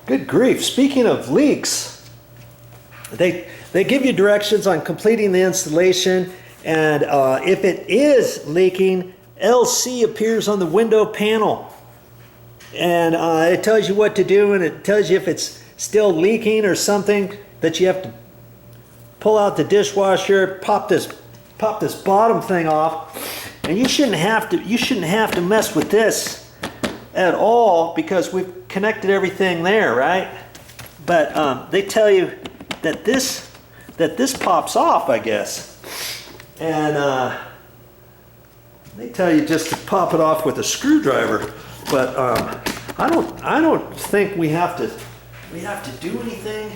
Good grief. Speaking of leaks, they give you directions on completing the installation, and if it is leaking, LC appears on the window panel. And it tells you what to do, and it tells you if it's still leaking or something that you have to pull out the dishwasher, pop this bottom thing off. And you shouldn't have to mess with this at all because we've connected everything there, right? But they tell you that this pops off, I guess. And they tell you just to pop it off with a screwdriver. But I don't think we have to do anything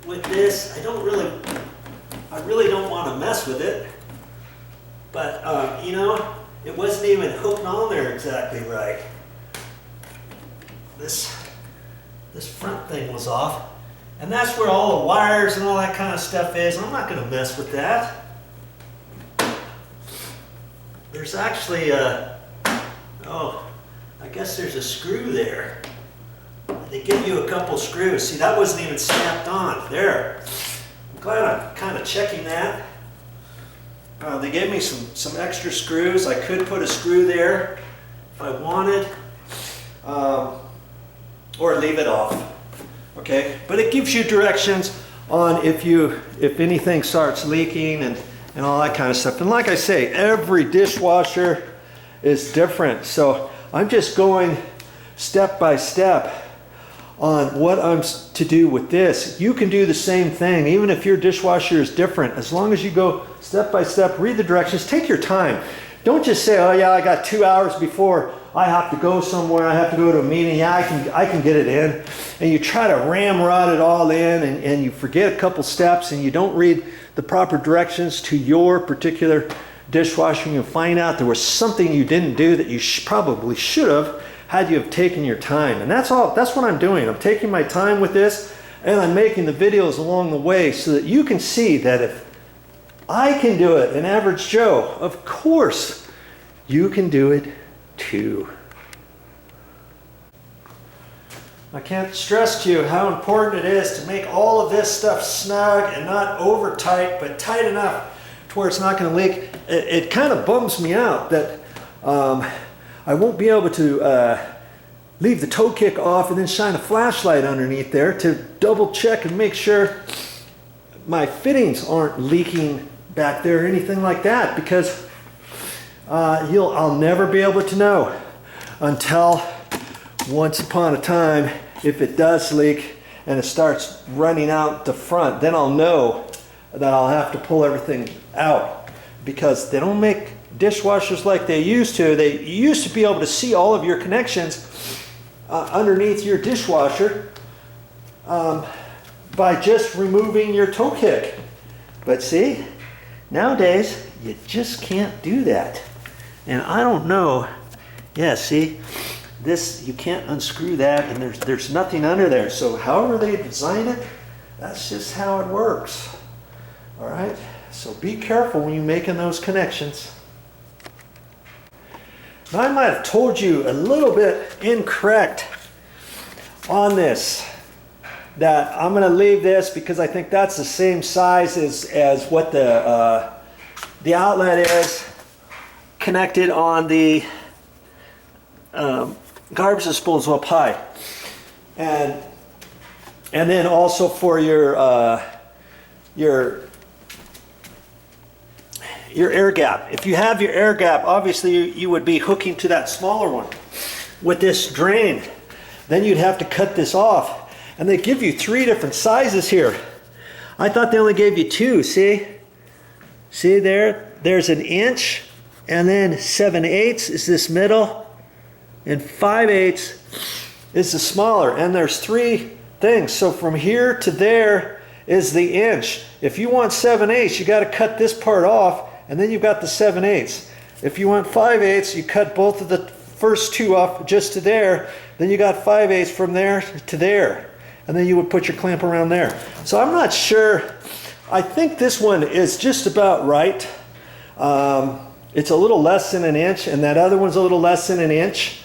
with this. I really don't want to mess with it. But you know, it wasn't even hooked on there exactly right. This front thing was off, and that's where all the wires and all that kind of stuff is. I'm not going to mess with that. There's actually oh, I guess there's a screw there. They give you a couple screws. See, that wasn't even snapped on. There. I'm glad I'm kind of checking that. They gave me some extra screws. I could put a screw there if I wanted, or leave it off. Okay, but it gives you directions on if anything starts leaking and all that kind of stuff. And like I say, every dishwasher is different. So I'm just going step by step on what I'm to do with this. You can do the same thing, even if your dishwasher is different. As long as you go step by step, read the directions, take your time. Don't just say, oh yeah, I got 2 hours before I have to go somewhere, I have to go to a meeting, yeah, I can get it in. And you try to ramrod it all in, and you forget a couple steps, and you don't read the proper directions to your particular dishwasher, and you find out there was something you didn't do that you probably should have had you have taken your time. And that's what I'm doing. I'm taking my time with this, and I'm making the videos along the way so that you can see that if I can do it, an average Joe, of course you can do it too. I can't stress to you how important it is to make all of this stuff snug and not over tight, but tight enough to where it's not going to leak. It kind of bums me out that I won't be able to leave the toe kick off and then shine a flashlight underneath there to double check and make sure my fittings aren't leaking back there or anything like that, because I'll never be able to know until once upon a time, if it does leak and it starts running out the front, then I'll know that I'll have to pull everything out, because they don't make dishwashers like they used to. They used to be able to see all of your connections underneath your dishwasher by just removing your toe kick. But see, nowadays you just can't do that. And I don't know. Yeah, see, this, you can't unscrew that, and there's nothing under there. So however they design it, that's just how it works. All right, so be careful when you're making those connections. Now, I might have told you a little bit incorrect on this, that I'm going to leave this because I think that's the same size as what the outlet is connected on the garbage disposal up high, and then also for your air gap. If you have your air gap, obviously you would be hooking to that smaller one with this drain. Then you'd have to cut this off, and they give you 3 different sizes here. I thought they only gave you 2. See there's an inch, and then 7/8 is this middle, and 5/8 is the smaller, and there's 3 things. So from here to there is the inch. If you want 7/8, you got to cut this part off, and then you've got the 7/8. If you want 5/8, you cut both of the first 2 off just to there, then you got 5/8 from there to there, and then you would put your clamp around there. So I'm not sure. I think this one is just about right. It's a little less than an inch, and that other one's a little less than an inch.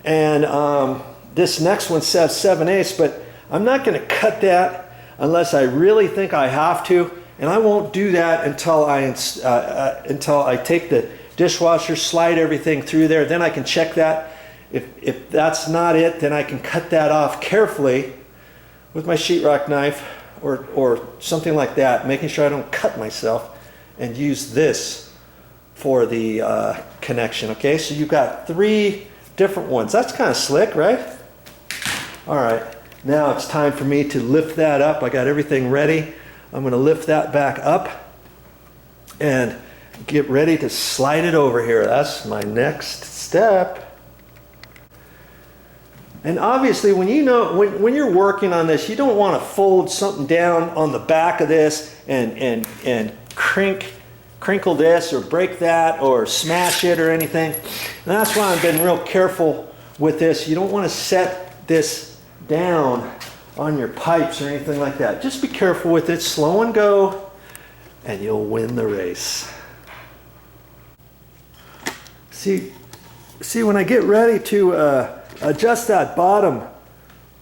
And this next one says 7/8, but I'm not going to cut that unless I really think I have to, and I won't do that until I take the dishwasher, slide everything through there. Then I can check that. If that's not it, then I can cut that off carefully with my sheetrock knife or something like that, making sure I don't cut myself, and use this for the connection. Okay, so you've got 3 different ones. That's kind of slick, right? All right, now it's time for me to lift that up. I got everything ready. I'm going to lift that back up and get ready to slide it over here. That's my next step. And obviously, when you're working on this, you don't want to fold something down on the back of this and crinkle this or break that or smash it or anything. And that's why I've been real careful with this. You don't want to set this down on your pipes or anything like that. Just be careful with it, slow and go, and you'll win the race. See when I get ready to adjust that bottom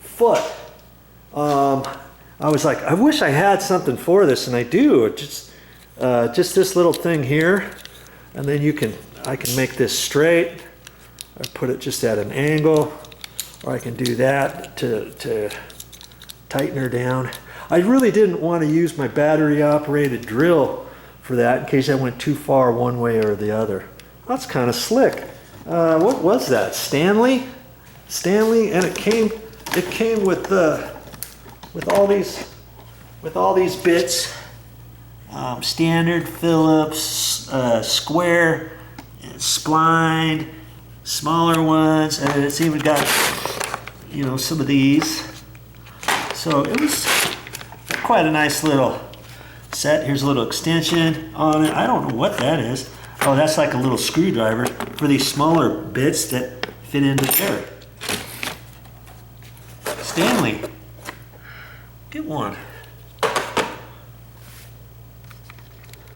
foot, I was like, I wish I had something for this, and I do. Just this little thing here, and then I can make this straight. I put it just at an angle, or I can do that to tighten her down. I really didn't want to use my battery operated drill for that in case I went too far one way or the other. That's kind of slick. What was that? Stanley, and it came with all these bits. Standard, Phillips, square, splined, smaller ones, and it's even got some of these. So it was quite a nice little set. Here's a little extension on it. I don't know what that is. Oh, that's like a little screwdriver for these smaller bits that fit into there. Stanley, get one.